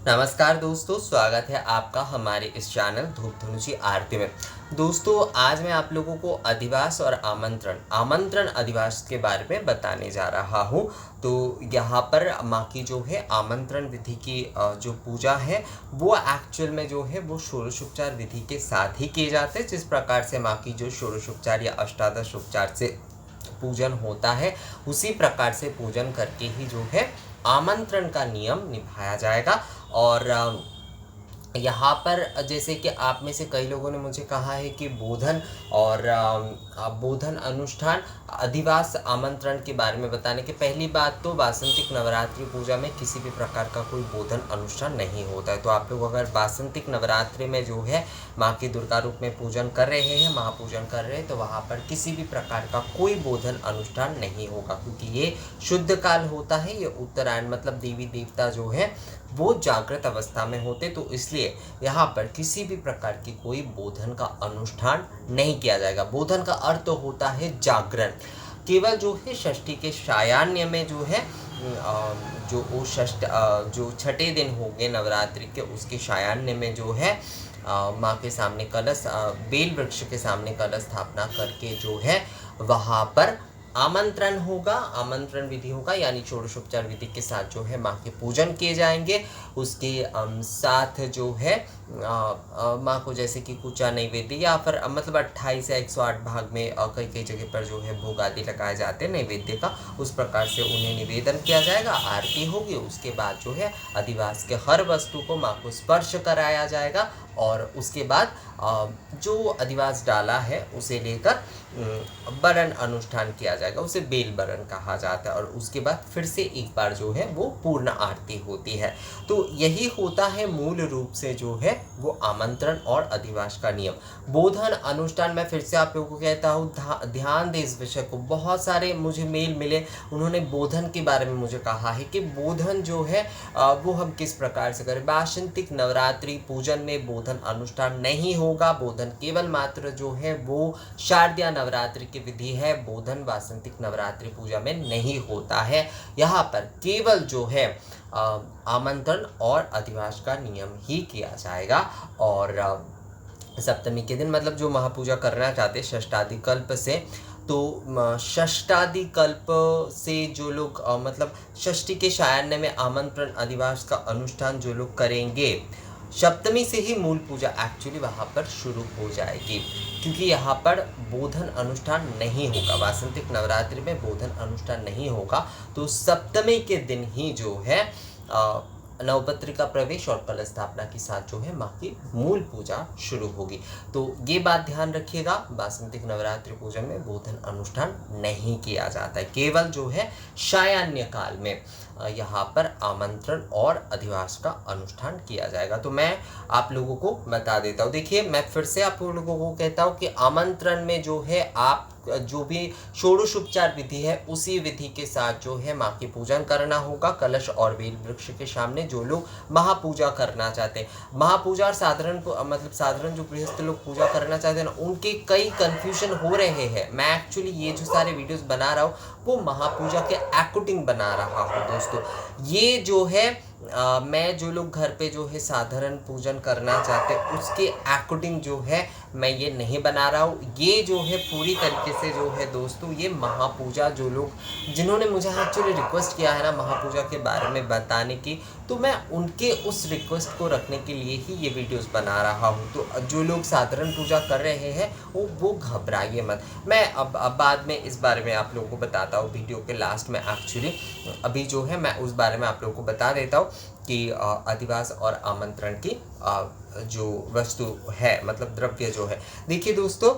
नमस्कार दोस्तों, स्वागत है आपका हमारे इस चैनल धूप धनुषी आरती में। दोस्तों, आज मैं आप लोगों को अधिवास और आमंत्रण अधिवास के बारे में बताने जा रहा हूँ। तो यहाँ पर माँ की जो है आमंत्रण विधि की जो पूजा है वो एक्चुअल में जो है वो षोडशोपचार विधि के साथ ही किए जाते हैं। जिस प्रकार से माँ की जो षोडशोपचार या अष्टादश उपचार से पूजन होता है, उसी प्रकार से पूजन करके ही जो है आमंत्रण का नियम निभाया जाएगा। और यहाँ पर जैसे कि आप में से कई लोगों ने मुझे कहा है कि बोधन और बोधन अनुष्ठान अधिवास आमंत्रण के बारे में बताने की पहली बात तो वासंतिक नवरात्रि पूजा में किसी भी प्रकार का कोई बोधन अनुष्ठान नहीं होता है। तो आप लोग अगर वासंतिक नवरात्रि में जो है माँ के दुर्गा रूप में पूजन कर रहे हैं, महापूजन कर रहे हैं, तो वहाँ पर किसी भी प्रकार का कोई बोधन अनुष्ठान नहीं होगा, क्योंकि ये शुद्ध काल होता है। ये उत्तरायण मतलब देवी देवता जो है वो जागृत अवस्था में होते, तो इसलिए यहाँ पर किसी भी प्रकार की कोई बोधन का अनुष्ठान नहीं किया जाएगा। बोधन का अर्थ तो होता है जागरण। केवल जो है षष्ठी के सायाह्न में जो है जो वो जो छठे दिन होंगे नवरात्रि के, उसके सायाह्न में जो है माँ के सामने कलश बेल वृक्ष के सामने कलश स्थापना करके जो है वहाँ पर आमंत्रण होगा, आमंत्रण विधि होगा, यानी षोडशोपचार विधि के साथ जो है माँ के पूजन किए जाएंगे। उसके साथ जो है माँ को जैसे कि कुचा नैवेद्य या फिर मतलब 28 या 108 भाग में कई कई जगह पर जो है भोग आदि लगाए जाते हैं नैवेद्य का, उस प्रकार से उन्हें निवेदन किया जाएगा। आरती होगी, उसके बाद जो है अधिवास के हर वस्तु को माँ को स्पर्श कराया जाएगा और उसके बाद जो अधिवास डाला है उसे लेकर बरण अनुष्ठान किया जाएगा, उसे बेल बरण कहा जाता है। और उसके बाद फिर से एक बार जो है वो पूर्ण आरती होती है। तो यही होता है मूल रूप से जो है वो आमंत्रण और अधिवास का नियम। बोधन अनुष्ठान मैं फिर से आप लोगों को कहता हूँ, ध्यान दे इस विषय को। बहुत सारे मुझे मेल मिले, उन्होंने बोधन के बारे में मुझे कहा है कि बोधन जो है वो हम किस प्रकार से करें। वासंतिक नवरात्रि पूजन में बोधन अनुष्ठान नहीं होगा। बोधन केवल मात्र जो है वो शारदीय नवरात्रि की विधि है। बोधन वासंतिक नवरात्रि पूजा में नहीं होता है। यहाँ पर केवल जो है आमंत्रण और अधिवास का नियम ही किया जाएगा। और सप्तमी के दिन मतलब जो महापूजा करना चाहते षष्ठादिकल्प से, तो षष्ठादिकल्प से जो लोग मतलब षष्ठी के सायाह्न में आमंत्रण अधिवास का अनुष्ठान जो लोग करेंगे, सप्तमी से ही मूल पूजा एक्चुअली वहाँ पर शुरू हो जाएगी, क्योंकि यहाँ पर बोधन अनुष्ठान नहीं होगा। वासंतिक नवरात्रि में बोधन अनुष्ठान नहीं होगा, तो सप्तमी के दिन ही जो है नवपत्रिका प्रवेश और कलश स्थापना के साथ जो है माँ की मूल पूजा शुरू होगी। तो ये बात ध्यान रखिएगा, वासंतिक नवरात्रि पूजन में बोधन अनुष्ठान नहीं किया जाता है। केवल जो है सायाह्न काल में यहाँ पर आमंत्रण और अधिवास का अनुष्ठान किया जाएगा। तो मैं आप लोगों को बता देता हूँ। देखिए, मैं फिर से आप लोगों को कहता हूँ कि आमंत्रण में जो है आप जो भी षोडशोपचार विधि है उसी विधि के साथ जो है माँ की पूजन करना होगा। कलश और बेल वृक्ष के सामने जो लोग महापूजा करना चाहते हैं, महापूजा और साधारण मतलब साधारण जो गृहस्थ लोग पूजा करना चाहते हैं ना, उनके कई कंफ्यूजन हो रहे हैं। मैं एक्चुअली ये जो सारे वीडियोस बना रहा हूँ वो महापूजा के अकॉर्डिंग बना रहा हूँ दोस्तों। ये जो है मैं जो लोग घर पे जो है साधारण पूजन करना चाहते हैं उसके अकॉर्डिंग जो है मैं ये नहीं बना रहा हूँ। ये जो है पूरी तरीके से जो है दोस्तों, ये महापूजा जो लोग जिन्होंने मुझे एक्चुअली रिक्वेस्ट किया है ना महापूजा के बारे में बताने की, तो मैं उनके उस रिक्वेस्ट को रखने के लिए ही ये वीडियोस बना रहा हूँ। तो जो लोग साधारण पूजा कर रहे हैं वो घबराइए मत। मैं अब बाद में इस बारे में आप लोगों को बताता हूँ, वीडियो के लास्ट में एक्चुअली अभी जो है मैं उस बारे में आप लोगों को बता देता हूँ कि अधिवास और आमंत्रण की जो वस्तु है मतलब द्रव्य जो है। देखिए दोस्तों,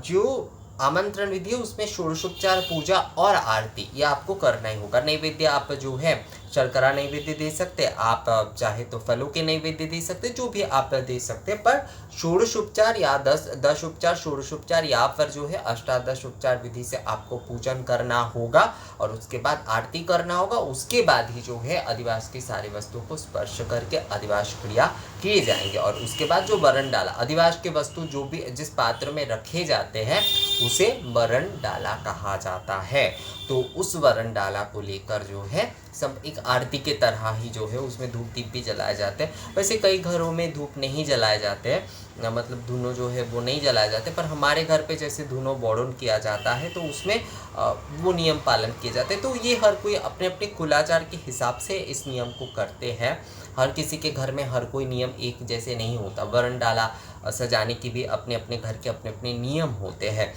जो आमंत्रण विधि है उसमें षोडशोपचार पूजा और आरती ये आपको करना ही होगा। नैवेद्य आप जो है शर्करा नैवेद्य दे सकते हैं, आप चाहे तो फलों के नैवेद्य दे सकते हैं, जो भी आप दे सकते हैं। पर षोडशोपचार या दस उपचार षोडशोपचार या फिर जो है अष्टादश उपचार विधि से आपको पूजन करना होगा और उसके बाद आरती करना होगा। उसके बाद ही जो है अधिवास की सारी वस्तुओं को स्पर्श करके अधिवास क्रिया किए जाएंगे। और उसके बाद जो वरण डाला, अधिवास के वस्तु जो भी जिस पात्र में रखे जाते हैं उसे वरण डाला कहा जाता है। तो उस वरण डाला को लेकर जो है सब एक आरती के तरह ही जो है उसमें धूप दीप भी जलाए जाते हैं। वैसे कई घरों में धूप नहीं जलाए जाते हैं, मतलब धुनो जो है वो नहीं जलाए जाते, पर हमारे घर पे जैसे धुनो बोड़न किया जाता है तो उसमें वो नियम पालन किए जाते हैं। तो ये हर कोई अपने अपने कुलाचार के हिसाब से इस नियम को करते हैं। हर किसी के घर में हर कोई नियम एक जैसे नहीं होता। वरंडाला सजाने की भी अपने अपने घर के अपने अपने नियम होते हैं।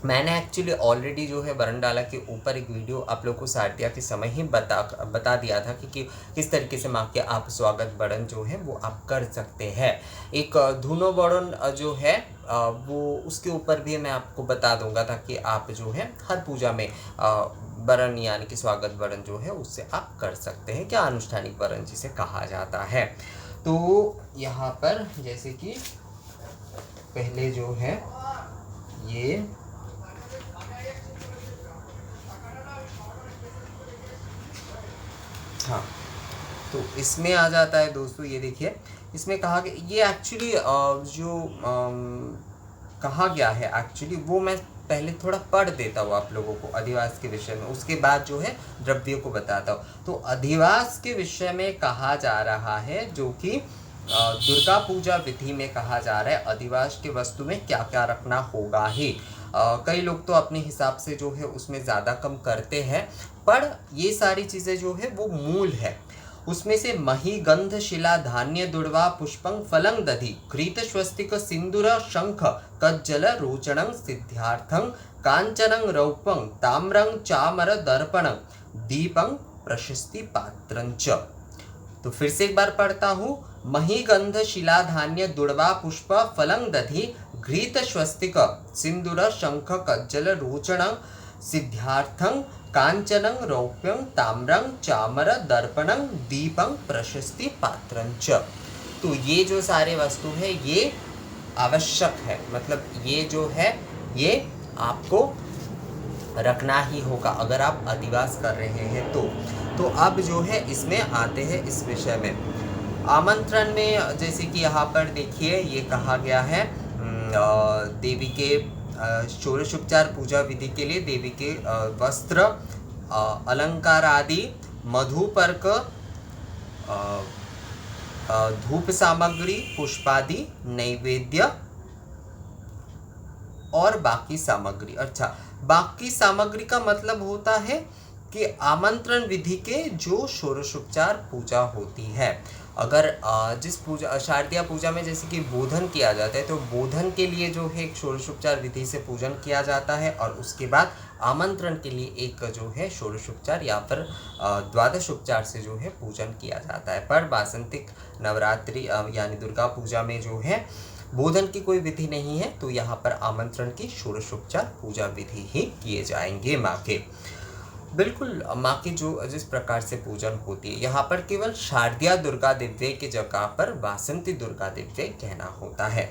मैंने एक्चुअली ऑलरेडी जो है वरंडाला के ऊपर एक वीडियो आप लोग को शारदिया के समय ही बता दिया था कि किस तरीके से माँ के आप स्वागत बड़न जो है वो आप कर सकते हैं। एक धुनो बड़न जो है वो उसके ऊपर भी मैं आपको बता दूंगा, ताकि आप जो है हर पूजा में बरन यानी कि स्वागत बरन जो है उससे आप कर सकते हैं, क्या अनुष्ठानिक बरन जिसे कहा जाता है। तो यहाँ पर जैसे कि पहले जो है ये हाँ, तो इसमें आ जाता है दोस्तों, ये देखिए इसमें कहा कि ये एक्चुअली जो कहा गया है एक्चुअली वो मैं पहले थोड़ा पढ़ देता हूँ आप लोगों को अधिवास के विषय में, उसके बाद जो है द्रव्यों को बताता हूँ। तो अधिवास के विषय में कहा जा रहा है, जो कि दुर्गा पूजा विधि में कहा जा रहा है अधिवास के वस्तु में क्या क्या रखना होगा ही। कई लोग तो अपने हिसाब से जो है उसमें ज़्यादा कम करते हैं, पर ये सारी चीज़ें जो है वो मूल है। उसमें से मही गंध शिला धान्य दुर्वा पुष्पं फलं दधि घृत स्वस्तिक सिंदूर शंख कज्जल रोचनं सिद्ध्यार्थं कांचनं रौपं ताम्रं चामर दर्पणं दीपं प्रशस्ति पात्रं च। तो फिर से एक बार पढ़ता हूँ। मही गंध शिला धान्य दुर्वा पुष्प फलं दधि घृत स्वस्तिक सिंदूर शंख कज्जल रोचनं सिद्ध्यार्थं कांचनं रौप्यं ताम्रं चामर दर्पणं दीपं प्रशस्ति पात्रं च। तो ये जो सारे वस्तु है ये आवश्यक है, मतलब ये जो है ये आपको रखना ही होगा अगर आप अधिवास कर रहे हैं तो अब जो है इसमें आते हैं इस विषय में। आमंत्रण में जैसे कि यहाँ पर देखिए ये कहा गया है देवी के षोडशोपचार पूजा विधि के लिए देवी के वस्त्र अलंकार आदि मधुपर्क धूप सामग्री पुष्पादि नैवेद्य और बाकी सामग्री। अच्छा, बाकी सामग्री का मतलब होता है कि आमंत्रण विधि के जो षोडशोपचार पूजा होती है। अगर जिस पूजा शारदीय पूजा में जैसे कि बोधन किया जाता है तो बोधन के लिए जो है एक षोडशोपचार विधि से पूजन किया जाता है, और उसके बाद आमंत्रण के लिए एक जो है षोडशोपचार या फिर द्वादशोपचार से जो है पूजन किया जाता है। पर वासंतिक नवरात्रि यानी दुर्गा पूजा में जो है बोधन की कोई विधि नहीं है, तो यहाँ पर आमंत्रण की षोडशोपचार पूजा विधि ही किए जाएंगे माँ के। बिल्कुल माँ की जो जिस प्रकार से पूजन होती है, यहाँ पर केवल शारदीय दुर्गा दिव्य की जगह पर वासंती दुर्गा दिव्य कहना होता है।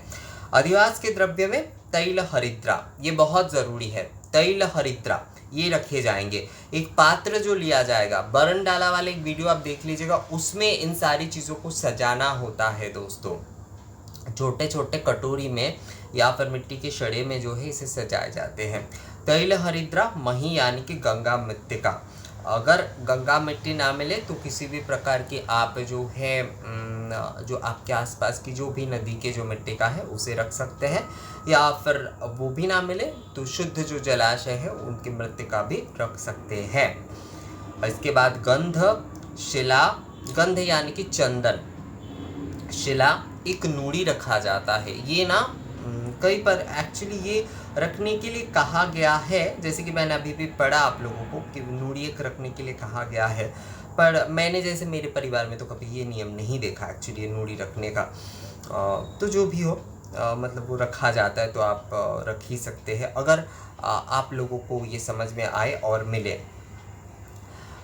अधिवास के द्रव्य में तैल हरिद्रा ये बहुत ज़रूरी है। तैल हरिद्रा ये रखे जाएंगे। एक पात्र जो लिया जाएगा, बरनडाला वाले एक वीडियो आप देख लीजिएगा, उसमें इन सारी चीज़ों को सजाना होता है दोस्तों। छोटे छोटे कटोरी में या फिर मिट्टी के शड़े में जो है इसे सजाए जाते हैं। तैल हरिद्रा मही यानी कि गंगा मृत्तिका। अगर गंगा मिट्टी ना मिले तो किसी भी प्रकार की आप जो है जो आपके आसपास की जो भी नदी के जो मृत्तिका है उसे रख सकते हैं, या फिर वो भी ना मिले तो शुद्ध जो जलाशय है उनकी मृत्तिका भी रख सकते हैं। इसके बाद गंध शिला, गंध यानी कि चंदन, शिला एक नूड़ी रखा जाता है। ये ना कई पर एक्चुअली ये रखने के लिए कहा गया है, जैसे कि मैंने अभी भी पढ़ा आप लोगों को कि नूड़ी एक रखने के लिए कहा गया है, पर मैंने जैसे मेरे परिवार में तो कभी ये नियम नहीं देखा एक्चुअली नूड़ी रखने का। तो जो भी हो मतलब वो रखा जाता है तो आप रख ही सकते हैं अगर आप लोगों को ये समझ में आए और मिले।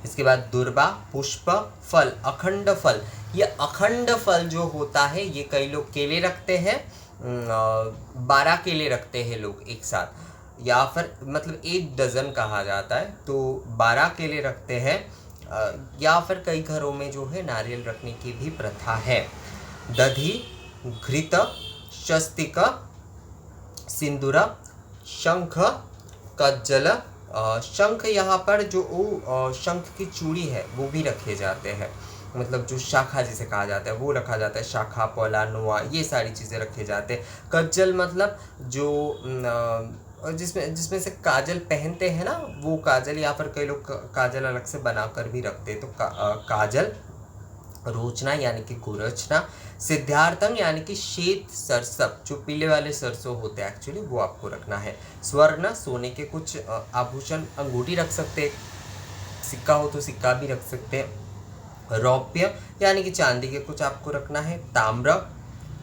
इसके बाद दुर्वा पुष्प फल अखंड फल। ये अखंड फल जो होता है ये कई लोग केले रखते हैं, 12 केले रखते हैं लोग एक साथ, या फिर मतलब 1 डज़न कहा जाता है, तो 12 केले रखते हैं, या फिर कई घरों में जो है नारियल रखने की भी प्रथा है। दधि घृत स्वस्तिक सिंदूर शंख कज्जल शंख यहाँ पर जो शंख की चूड़ी है वो भी रखे जाते हैं, मतलब जो शाखा जिसे कहा जाता है वो रखा जाता है, शाखा, पौला, नुआ, ये सारी चीज़ें रखे जाते हैं। कज्जल मतलब जो और जिसमें जिसमें से काजल पहनते हैं ना, वो काजल, यहाँ पर कई लोग काजल अलग से बनाकर भी रखते हैं। तो काजल, रोचना यानी कि कुरचना, सिद्धार्थम यानी कि श्वेत सरसप, जो पीले वाले सरसों होते हैं एक्चुअली, वो आपको रखना है। स्वर्ण, सोने के कुछ आभूषण, अंगूठी रख सकते हैं, सिक्का हो तो सिक्का भी रख सकते हैं। रौप्य यानी कि चांदी के कुछ आपको रखना है। ताम्र,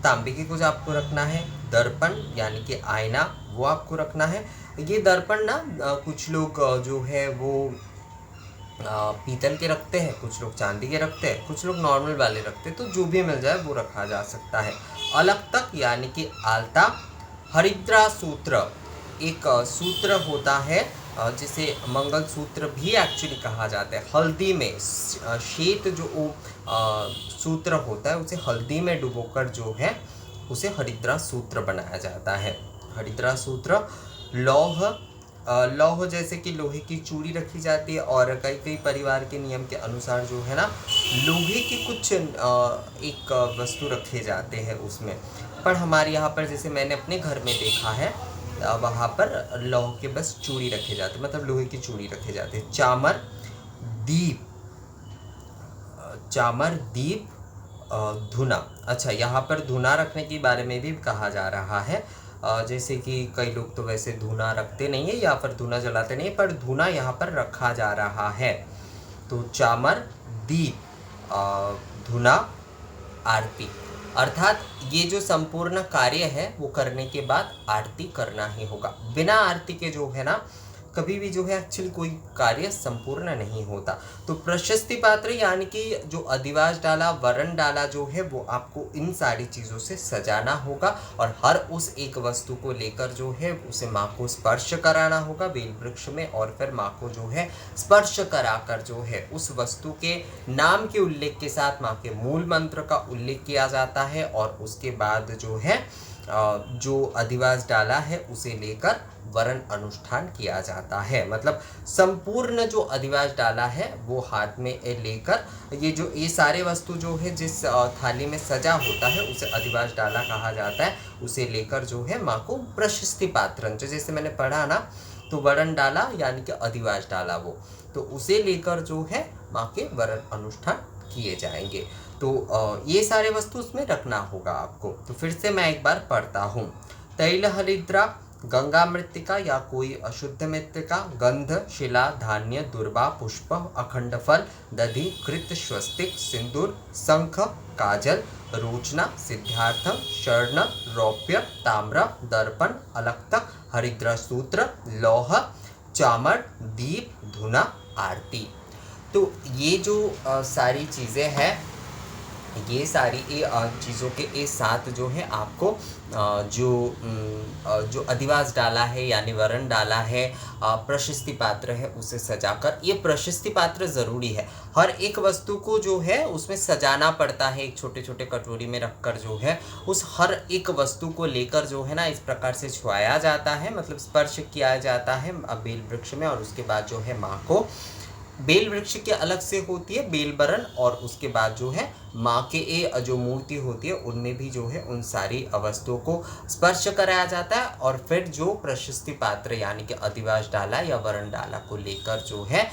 तांबे के कुछ आपको रखना है। दर्पण यानी कि आईना, वो आपको रखना है। ये दर्पण ना कुछ लोग जो है वो पीतल के रखते हैं, कुछ लोग चांदी के रखते हैं, कुछ लोग नॉर्मल वाले रखते हैं, तो जो भी मिल जाए वो रखा जा सकता है। अलग तक यानी कि आलता। हरिद्रा सूत्र, एक सूत्र होता है जिसे मंगल सूत्र भी एक्चुअली कहा जाता है। हल्दी में श्वेत जो सूत्र होता है उसे हल्दी में डुबोकर जो है उसे हरिद्रा सूत्र बनाया जाता है। हरिद्रा सूत्र। लौह, लौह जैसे कि लोहे की चूड़ी रखी जाती है, और कई कई परिवार के नियम के अनुसार जो है ना लोहे की कुछ एक वस्तु रखे जाते हैं उसमें। पर हमारे यहाँ पर जैसे मैंने अपने घर में देखा है वहाँ पर लौह के बस चूड़ी रखे जाते, मतलब लोहे की चूड़ी रखे जाते हैं। चामर, दीप, चामर, दीप, धुना। अच्छा, यहाँ पर धुना रखने के बारे में भी कहा जा रहा है। जैसे कि कई लोग तो वैसे धुना रखते नहीं है या फिर धुना जलाते नहीं है, पर धुना यहाँ पर रखा जा रहा है। तो चामर, दीप, धुना, आरती, अर्थात ये जो संपूर्ण कार्य है वो करने के बाद आरती करना ही होगा। बिना आरती के जो है ना कभी भी जो है एक्चुअली कोई कार्य संपूर्ण नहीं होता। तो प्रशस्ति पात्र यानी कि जो अधिवास डाला, वरण डाला जो है वो आपको इन सारी चीज़ों से सजाना होगा, और हर उस एक वस्तु को लेकर जो है उसे माँ को स्पर्श कराना होगा बेल वृक्ष में, और फिर माँ को जो है स्पर्श कराकर जो है उस वस्तु के नाम के उल्लेख के साथ माँ के मूल मंत्र का उल्लेख किया जाता है, और उसके बाद जो है जो अधिवास डाला है उसे लेकर वरण अनुष्ठान किया जाता है। मतलब संपूर्ण जो अधिवास डाला है वो हाथ में लेकर ये सारे वस्तु जो है जिस थाली में सजा होता है उसे अधिवास डाला कहा जाता है, उसे लेकर जो है माँ को प्रशस्ति पात्रन, जो जैसे मैंने पढ़ा ना, तो वरण डाला यानी कि अधिवास डाला वो, तो उसे लेकर जो है माँ के वरण अनुष्ठान किए जाएंगे। तो ये सारे वस्तु उसमें रखना होगा आपको। तो फिर से मैं एक बार पढ़ता हूँ। तैल हरिद्रा, गंगा मृत्तिका या कोई अशुद्ध मृत्तिका, गंध, शिला, धान्य, दुर्वा, पुष्प, अखंड फल, दधि, कृत, स्वस्तिक, सिंदूर, शंख, काजल, रोचना, सिद्धार्थम, स्वर्ण, रौप्य, ताम्र, दर्पण, अलक्तक, हरिद्रा सूत्र, लौह, चामर, दीप, धुना, आरती। तो ये जो सारी चीज़ें हैं, ये सारी चीज़ों के साथ जो है आपको जो अधिवास डाला है यानी वरण डाला है, प्रशस्ति पात्र है, उसे सजाकर, ये प्रशस्ति पात्र ज़रूरी है। हर एक वस्तु को जो है उसमें सजाना पड़ता है, एक छोटे छोटे कटोरी में रखकर जो है उस हर एक वस्तु को लेकर जो है ना इस प्रकार से छुआया जाता है, मतलब स्पर्श किया जाता है बेल वृक्ष में, और उसके बाद जो है माँ को बेल वृक्ष के अलग से होती है बेल बरन, और उसके बाद जो है माँ के जो मूर्ति होती है उनमें भी जो है उन सारी वस्तुओं को स्पर्श कराया जाता है, और फिर जो प्रशस्ति पात्र यानी कि अधिवास डाला या वरण डाला को लेकर जो है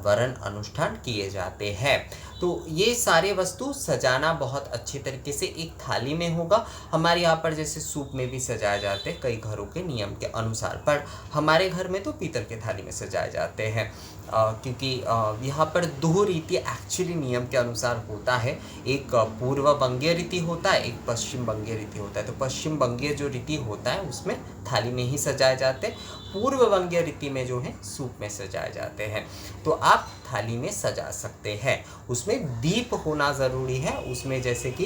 वरण अनुष्ठान किए जाते हैं। तो ये सारे वस्तु सजाना बहुत अच्छे तरीके से एक थाली में होगा। हमारे यहाँ पर जैसे सूप में भी सजाए जाते हैं कई घरों के नियम के अनुसार, पर हमारे घर में तो पीतल के थाली में सजाए जाते हैं, क्योंकि यहाँ पर दो रीति एक्चुअली नियम के अनुसार होता है। एक पूर्व बंगीय रीति होता है, एक पश्चिम बंगीय रीति होता है। तो पश्चिम बंगीय जो रीति होता है उसमें थाली में ही सजाए जाते हैं, पूर्व बंगीय रीति में जो है सूप में सजाए जाते हैं। तो आप थाली में सजा सकते हैं। उसमें दीप होना ज़रूरी है, उसमें जैसे कि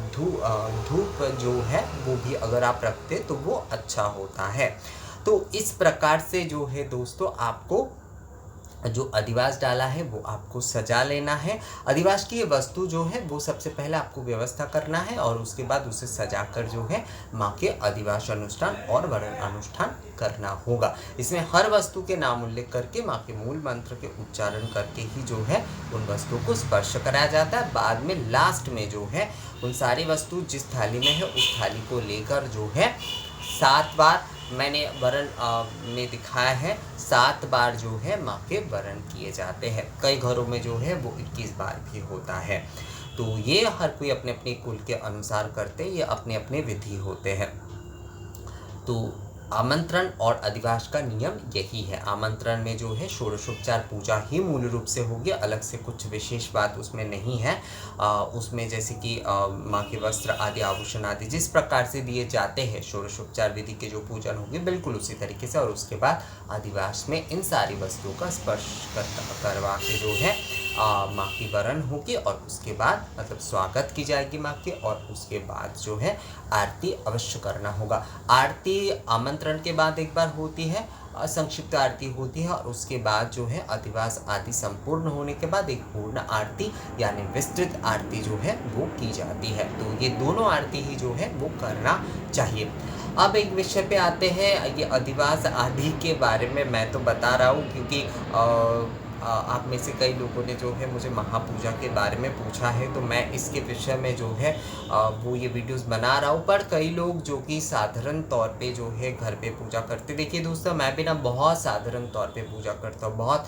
धूप जो है वो भी अगर आप रखते तो वो अच्छा होता है। तो इस प्रकार से जो है दोस्तों आपको जो अधिवास डाला है वो आपको सजा लेना है। अधिवास की ये वस्तु जो है वो सबसे पहले आपको व्यवस्था करना है और उसके बाद उसे सजा कर जो है माँ के अधिवास अनुष्ठान और वरण अनुष्ठान करना होगा। इसमें हर वस्तु के नाम उल्लेख करके माँ के मूल मंत्र के उच्चारण करके ही जो है उन वस्तुओं को स्पर्श कराया जाता है। बाद में लास्ट में जो है उन सारी वस्तु जिस थाली में है उस थाली को लेकर जो है 7 बार मैंने वरण में दिखाया है, 7 बार जो है माँ के वरण किए जाते हैं। कई घरों में जो है वो 21 बार भी होता है। तो ये हर कोई अपने अपने कुल के अनुसार करते, ये अपने अपने विधि होते हैं। तो आमंत्रण और अधिवास का नियम यही है। आमंत्रण में जो है षोडशोपचार पूजा ही मूल रूप से होगी, अलग से कुछ विशेष बात उसमें नहीं है। उसमें जैसे कि माँ के वस्त्र आदि आभूषण आदि जिस प्रकार से दिए जाते हैं षोडशोपचार विधि के जो पूजन होगी बिल्कुल उसी तरीके से, और उसके बाद अधिवास में इन सारी वस्तुओं का स्पर्श करवा के जो है माँ की वरण होगी और उसके बाद मतलब स्वागत की जाएगी माँ के, और उसके बाद जो है आरती अवश्य करना होगा। आरती आमंत्रण के बाद एक बार होती है, संक्षिप्त आरती होती है, और उसके बाद जो है अधिवास आदि संपूर्ण होने के बाद एक पूर्ण आरती यानी विस्तृत आरती जो है वो की जाती है। तो ये दोनों आरती ही जो है वो करना चाहिए। अब एक विषय पे आते हैं, ये अधिवास आदि के बारे में मैं तो बता रहा हूँ क्योंकि आप में से कई लोगों ने जो है मुझे महापूजा के बारे में पूछा है, तो मैं इसके विषय में जो है वो ये वीडियोस बना रहा हूँ। पर कई लोग जो कि साधारण तौर पे जो है घर पे पूजा करते, देखिए दोस्तों मैं भी ना बहुत साधारण तौर पे पूजा करता हूँ। बहुत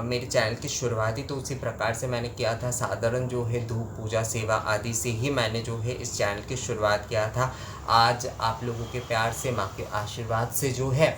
मेरे चैनल की शुरुआत ही तो उसी प्रकार से मैंने किया था, साधारण जो है धूप पूजा सेवा आदि से ही मैंने जो है इस चैनल की शुरुआत किया था। आज आप लोगों के प्यार से, माँ के आशीर्वाद से जो है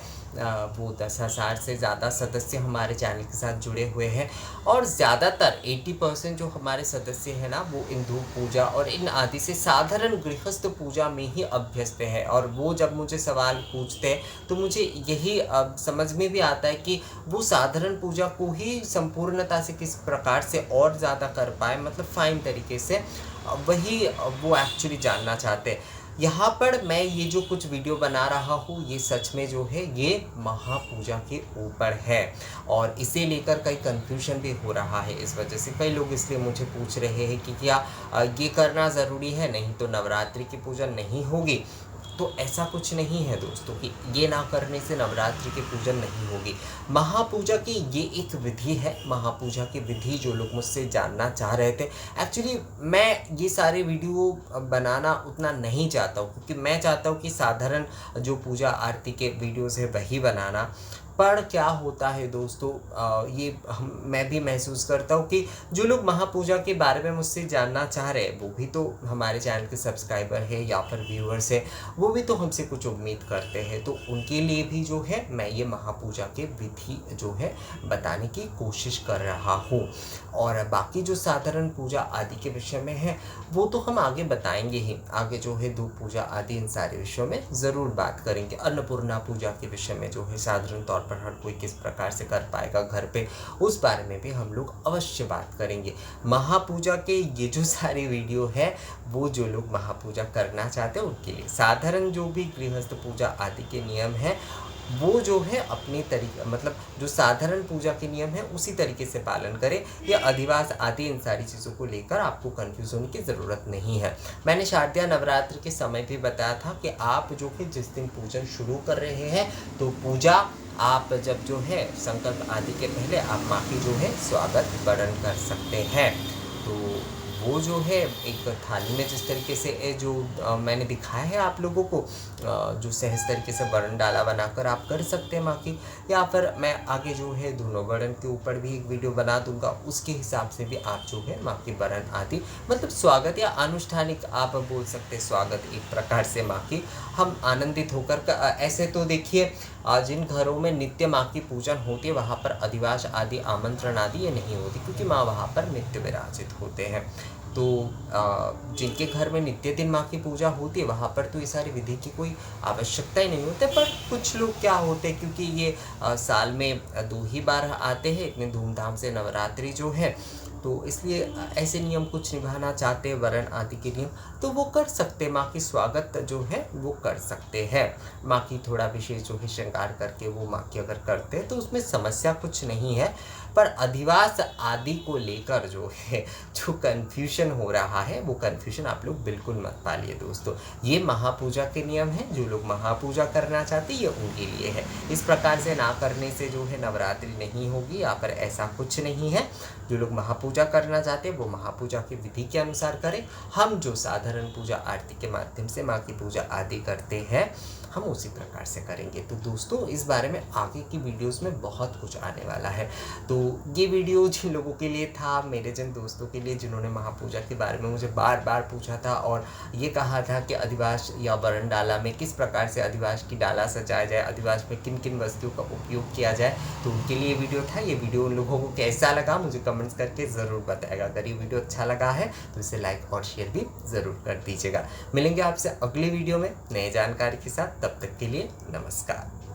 वो 10,000 से ज़्यादा सदस्य हमारे चैनल के साथ जुड़े हुए हैं, और ज़्यादातर 80% जो हमारे सदस्य हैं ना वो इन धूप पूजा और इन आदि से साधारण गृहस्थ पूजा में ही अभ्यस्त है। और वो जब मुझे सवाल पूछते हैं तो मुझे यही समझ में भी आता है कि वो साधारण पूजा को ही संपूर्णता से किस प्रकार से और ज़्यादा कर पाए, मतलब फाइन तरीके से, वही वो एक्चुअली जानना चाहते हैं। यहाँ पर मैं ये जो कुछ वीडियो बना रहा हूँ ये सच में जो है ये महापूजा के ऊपर है, और इसे लेकर कई कंफ्यूजन भी हो रहा है। इस वजह से कई लोग इसलिए मुझे पूछ रहे हैं कि क्या ये करना ज़रूरी है, नहीं तो नवरात्रि की पूजा नहीं होगी। तो ऐसा कुछ नहीं है दोस्तों कि ये ना करने से नवरात्रि के पूजन नहीं होगी। महापूजा की ये एक विधि है। महापूजा की विधि जो लोग मुझसे जानना चाह रहे थे, एक्चुअली मैं ये सारे वीडियो बनाना उतना नहीं चाहता हूँ, क्योंकि मैं चाहता हूँ कि साधारण जो पूजा आरती के वीडियोज़ है वही बनाना। पर क्या होता है दोस्तों, मैं भी महसूस करता हूँ कि जो लोग महापूजा के बारे में मुझसे जानना चाह रहे हैं वो भी तो हमारे चैनल के सब्सक्राइबर है या फिर व्यूअर्स है, वो भी तो हमसे कुछ उम्मीद करते हैं। तो उनके लिए भी जो है मैं ये महापूजा के विधि जो है बताने की कोशिश कर रहा हूँ। और बाकी जो साधारण पूजा आदि के विषय में है वो तो हम आगे बताएंगे ही, आगे जो है धूप पूजा आदि इन सारे विषयों में ज़रूर बात करेंगे। अन्नपूर्णा पूजा के विषय में जो है साधारण तौर पर हर कोई किस प्रकार से कर पाएगा घर पे, उस बारे में भी हम लोग अवश्य बात करेंगे। महापूजा के ये जो सारी वीडियो है वो जो लोग महापूजा करना चाहते हैं उनके लिए, साधारण जो भी गृहस्थ पूजा आदि के नियम है वो जो है अपने तरीके, मतलब जो साधारण पूजा के नियम है उसी तरीके से पालन करें। ये अधिवास आदि इन सारी चीज़ों को लेकर आपको कंफ्यूज होने की ज़रूरत नहीं है। मैंने शारदीय नवरात्र के समय भी बताया था कि आप जो है जिस दिन पूजन शुरू कर रहे हैं तो पूजा आप जब जो है संकल्प आदि के पहले आप माँ की जो है स्वागत वरण कर सकते हैं। तो वो जो है एक थाली में जिस तरीके से जो मैंने दिखाया है आप लोगों को, जो सहज तरीके से वरण डाला बनाकर आप कर सकते हैं माँ की, या फिर मैं आगे जो है दोनों वरण के ऊपर भी एक वीडियो बना दूंगा, उसके हिसाब से भी आप जो है माँ की वरण आदि मतलब स्वागत या आनुष्ठानिक आप बोल सकते हैं, स्वागत एक प्रकार से माँ की हम आनंदित होकर ऐसे तो देखिए जिन घरों में नित्य माँ की पूजन होती है वहाँ पर अधिवास आदि आमंत्रण आदि ये नहीं होती, क्योंकि माँ वहाँ पर नित्य विराजित होते हैं। तो जिनके घर में नित्य दिन माँ की पूजा होती है वहाँ पर तो ये सारी विधि की कोई आवश्यकता ही नहीं होती। पर कुछ लोग क्या होते हैं, क्योंकि ये साल में 2 ही बार आते हैं इतने धूमधाम से नवरात्रि जो है, तो इसलिए ऐसे नियम कुछ निभाना चाहते वरण आदि के नियम तो वो कर सकते, माँ की स्वागत जो है वो कर सकते हैं। माँ की थोड़ा विशेष जो है श्रृंगार करके वो माँ की अगर करते हैं तो उसमें समस्या कुछ नहीं है। पर अधिवास आदि को लेकर जो है जो कन्फ्यूजन हो रहा है वो कन्फ्यूजन आप लोग बिल्कुल मत पालिए दोस्तों। ये महापूजा के नियम हैं, जो लोग महापूजा करना चाहते हैं ये उनके लिए है। इस प्रकार से ना करने से जो है नवरात्रि नहीं होगी, यहाँ पर ऐसा कुछ नहीं है। जो लोग महापूजा करना चाहते हैं वो महापूजा की विधि के अनुसार करें। हम जो साधारण पूजा आरती के माध्यम से माँ की पूजा आदि करते हैं हम उसी प्रकार से करेंगे। तो दोस्तों इस बारे में आगे की वीडियोस में बहुत कुछ आने वाला है। तो ये वीडियो जिन लोगों के लिए था, मेरे जिन दोस्तों के लिए जिन्होंने महापूजा के बारे में मुझे बार बार पूछा था और ये कहा था कि अधिवास या वरण डाला में किस प्रकार से अधिवास की डाला सजाया जाए, अधिवास में किन किन वस्तुओं का उपयोग किया जाए, तो उनके लिए वीडियो था। ये वीडियो उन लोगों को कैसा लगा मुझे कमेंट्स करके ज़रूर बताएगा। अगर ये वीडियो अच्छा लगा है तो इसे लाइक और शेयर भी ज़रूर कर दीजिएगा। मिलेंगे आपसे अगली वीडियो में नए जानकारी के साथ, तब तक के लिए नमस्कार।